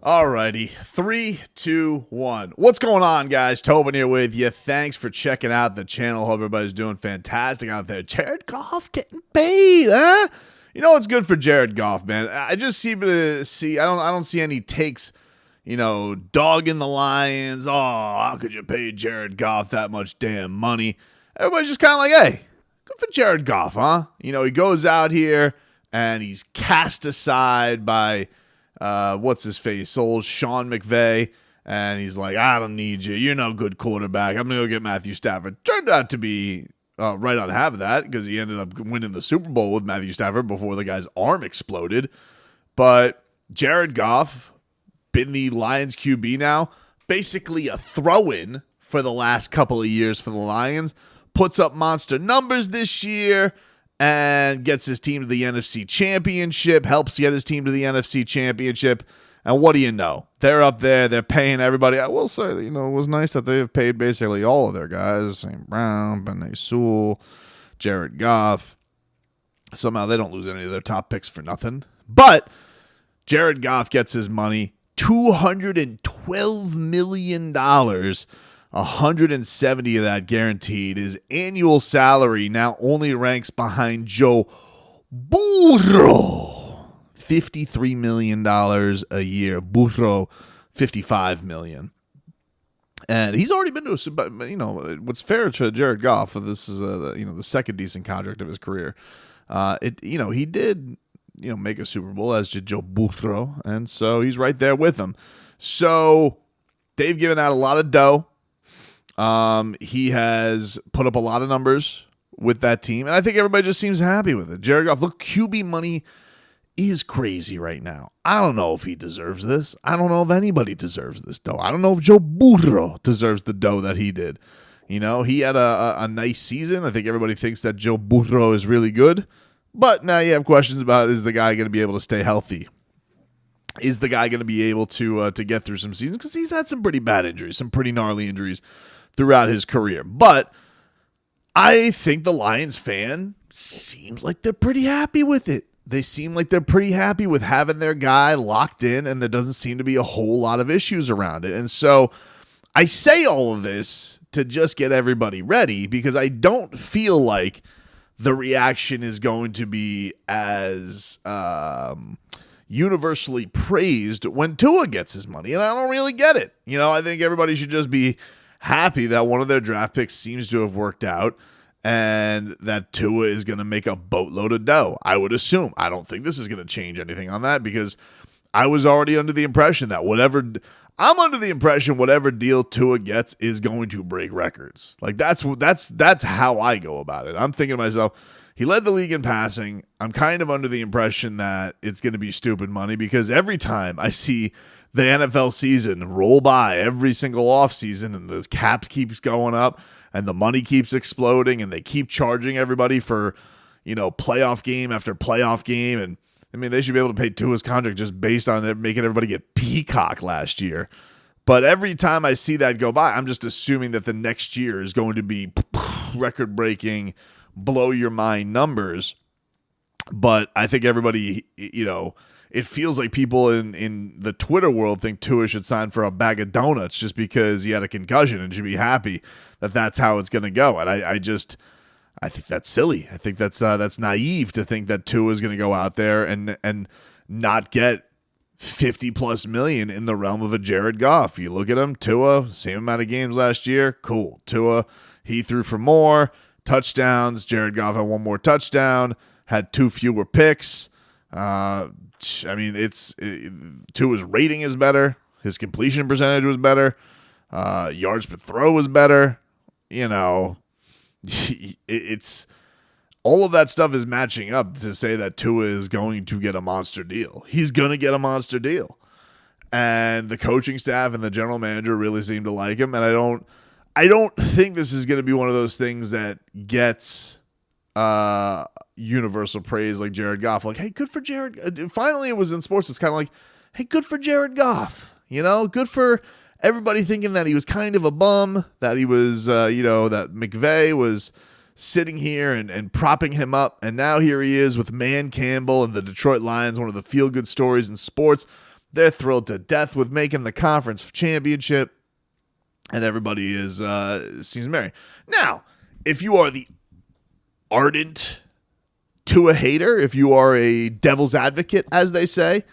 Alrighty, 3, 2, 1. What's going on, guys? Tobin here with you. Thanks for checking out the channel. Hope everybody's doing fantastic out there. Jared Goff getting paid, huh? You know what's good for Jared Goff, man? I just seem to see. I don't see any takes. Dogging the Lions. Oh, how could you pay Jared Goff that much damn money? Everybody's just kind of like, hey, good for Jared Goff, huh? He goes out here and he's cast aside by what's his face, old Sean McVay, and he's like, I don't need you. You're no good quarterback. I'm going to go get Matthew Stafford. Turned out to be right on half of that because he ended up winning the Super Bowl with Matthew Stafford before the guy's arm exploded. But Jared Goff, been the Lions QB now, basically a throw-in for the last couple of years for the Lions, puts up monster numbers this year, and gets his team to the NFC Championship, helps get his team to the NFC Championship. And what do you know? They're up there. They're paying everybody. I will say, it was nice that they have paid basically all of their guys. St. Brown, Benay Sewell, Jared Goff. Somehow they don't lose any of their top picks for nothing. But Jared Goff gets his money, $212 million. 170 of that guaranteed. His annual salary now only ranks behind Joe Burrow, $53 million a year. Burrow, $55 million. And he's already been to a, what's fair to Jared Goff, this is the second decent contract of his career. He did make a Super Bowl, as did Joe Burrow, and so he's right there with him. So they've given out a lot of dough. He has put up a lot of numbers with that team, and I think everybody just seems happy with it. Jared Goff, look, QB money is crazy right now. I don't know if he deserves this. I don't know if anybody deserves this dough. I don't know if Joe Burrow deserves the dough that he did. He had a nice season. I think everybody thinks that Joe Burrow is really good, but now you have questions about, is the guy going to be able to stay healthy? Is the guy going to be able to get through some seasons? Because he's had some pretty bad injuries, some pretty gnarly injuries throughout his career. But I think the Lions fan seems like they're pretty happy with it. They seem like they're pretty happy with having their guy locked in, and there doesn't seem to be a whole lot of issues around it. And so I say all of this to just get everybody ready, because I don't feel like the reaction is going to be as universally praised when Tua gets his money. And I don't really get it. I think everybody should just be happy that one of their draft picks seems to have worked out and that Tua is going to make a boatload of dough, I would assume. I don't think this is going to change anything on that, because I was already under the impression that whatever deal Tua gets is going to break records. Like that's how I go about it. I'm thinking to myself, he led the league in passing. I'm kind of under the impression that it's going to be stupid money, because every time I see the NFL season roll by, every single offseason, and the caps keeps going up and the money keeps exploding, and they keep charging everybody for, playoff game after playoff game. And I mean, they should be able to pay Tua's contract just based on it making everybody get peacock last year. But every time I see that go by, I'm just assuming that the next year is going to be record-breaking, blow-your-mind numbers. But I think everybody, it feels like people in the Twitter world think Tua should sign for a bag of donuts just because he had a concussion and should be happy that that's how it's going to go. And I think that's silly. I think that's naive to think that Tua is going to go out there and not get 50+ million in the realm of a Jared Goff. You look at him, Tua, same amount of games last year. Cool. Tua, he threw for more touchdowns. Jared Goff had one more touchdown, had 2 fewer picks. Tua's rating is better. His completion percentage was better. Yards per throw was better. It's all of that stuff is matching up to say that Tua is going to get a monster deal. He's going to get a monster deal. And the coaching staff and the general manager really seem to like him. And I don't think this is going to be one of those things that gets universal praise like Jared Goff. Like, hey, good for Jared. Finally, it was in sports. It's kind of like, hey, good for Jared Goff. Good for everybody thinking that he was kind of a bum, that he was, that McVay was sitting here and propping him up. And now here he is with Man Campbell and the Detroit Lions, one of the feel-good stories in sports. They're thrilled to death with making the conference championship, and everybody seems merry. Now, if you are the ardent Tua hater, if you are a devil's advocate, as they say,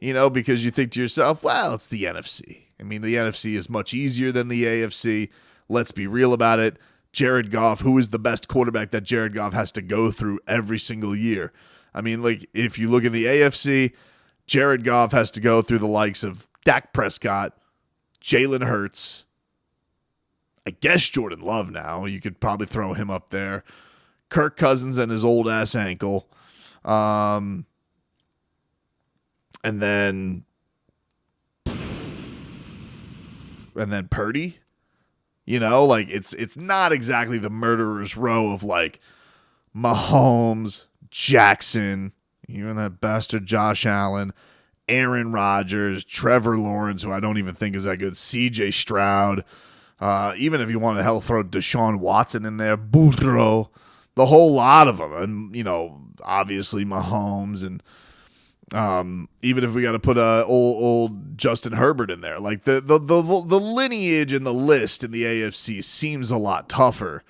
because you think to yourself, well, it's the NFC. I mean, the NFC is much easier than the AFC. Let's be real about it. Jared Goff, who is the best quarterback that Jared Goff has to go through every single year? I mean, like, if you look at the AFC, Jared Goff has to go through the likes of Dak Prescott, Jalen Hurts, I guess Jordan Love now. You could probably throw him up there. Kirk Cousins and his old-ass ankle. And then Purdy. It's not exactly the murderer's row of, like, Mahomes, Jackson, even that bastard Josh Allen, Aaron Rodgers, Trevor Lawrence, who I don't even think is that good, CJ Stroud, even if you want to throw Deshaun Watson in there, Burrow, the whole lot of them, and obviously Mahomes, and even if we got to put old Justin Herbert in there, like the lineage and the list in the AFC seems a lot tougher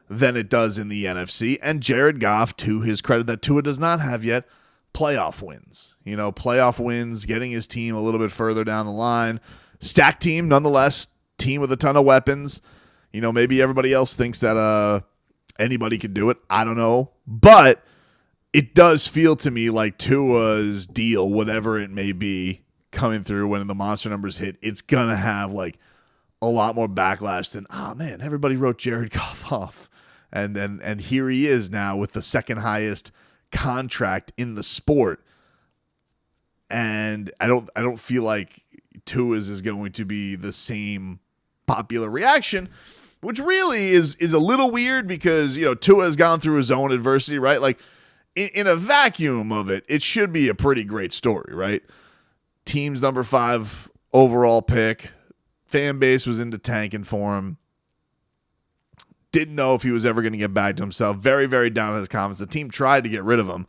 than it does in the NFC. And Jared Goff, to his credit, that Tua does not have yet, playoff wins. Playoff wins, getting his team a little bit further down the line. Stacked team, nonetheless. Team with a ton of weapons. Maybe everybody else thinks that anybody could do it. I don't know. But it does feel to me like Tua's deal, whatever it may be, coming through when the monster numbers hit, it's going to have like a lot more backlash than, oh man, everybody wrote Jared Goff off. And here he is now with the second highest contract in the sport. And I don't feel like Tua's is going to be the same popular reaction, which really is a little weird because, Tua has gone through his own adversity, right? Like in a vacuum of it, it should be a pretty great story, right? Team's number 5 overall pick. Fan base was into tanking for him. Didn't know if he was ever going to get back to himself. Very, very down on his confidence. The team tried to get rid of him.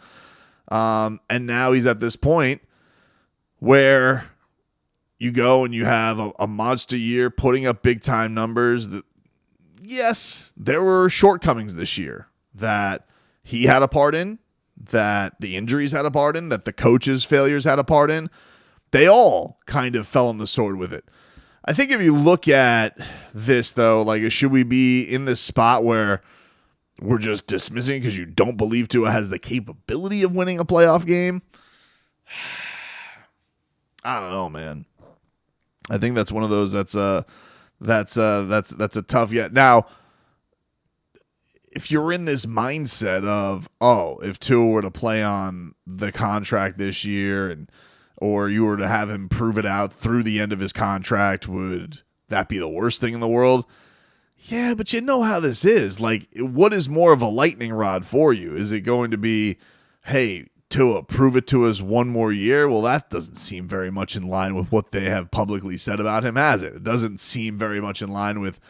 And now he's at this point where you go and you have a monster year putting up big time numbers. Yes, there were shortcomings this year that he had a part in, that the injuries had a part in, that the coaches' failures had a part in. They all kind of fell on the sword with it. I think if you look at this, though, like, should we be in this spot where we're just dismissing because you don't believe Tua has the capability of winning a playoff game? I don't know, man. I think that's one of those that's a tough yet. Now, if you're in this mindset of, if Tua were to play on the contract this year or you were to have him prove it out through the end of his contract, would that be the worst thing in the world? Yeah, but you know how this is. Like, what is more of a lightning rod for you? Is it going to be, hey, Tua, prove it to us one more year? Well, that doesn't seem very much in line with what they have publicly said about him, has it? It doesn't seem very much in line with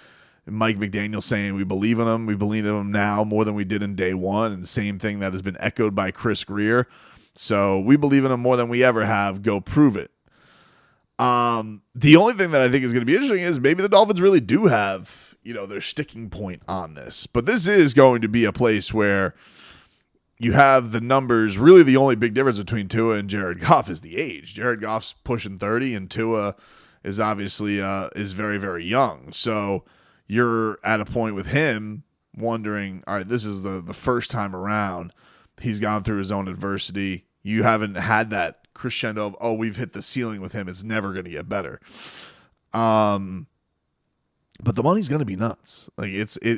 Mike McDaniel saying we believe in him. We believe in him now more than we did in day one. And the same thing that has been echoed by Chris Greer. So we believe in him more than we ever have. Go prove it. The only thing that I think is going to be interesting is maybe the Dolphins really do have, their sticking point on this. But this is going to be a place where you have the numbers. Really, the only big difference between Tua and Jared Goff is the age. Jared Goff's pushing 30, and Tua is obviously is very, very young. So you're at a point with him wondering, all right, this is the first time around he's gone through his own adversity. You haven't had that crescendo of, we've hit the ceiling with him. It's never going to get better. But the money's going to be nuts. Like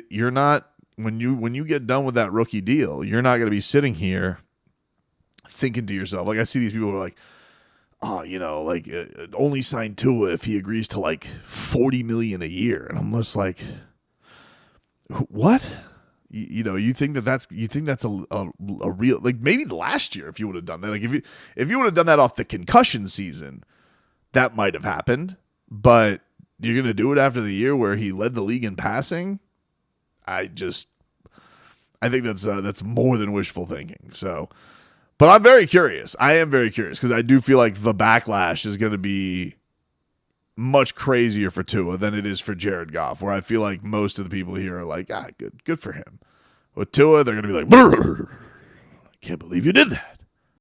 you're not, when you get done with that rookie deal, you're not going to be sitting here thinking to yourself, like I see these people who are like, only sign Tua if he agrees to like $40 million a year. And I'm just like, what? You think that's a real, like maybe last year if you would have done that, like if you would have done that off the concussion season, that might have happened. But you're gonna do it after the year where he led the league in passing. I think that's more than wishful thinking. So, But I'm very curious. I am very curious because I do feel like the backlash is going to be much crazier for Tua than it is for Jared Goff, where I feel like most of the people here are like, good for him. With Tua, they're going to be like, I can't believe you did that.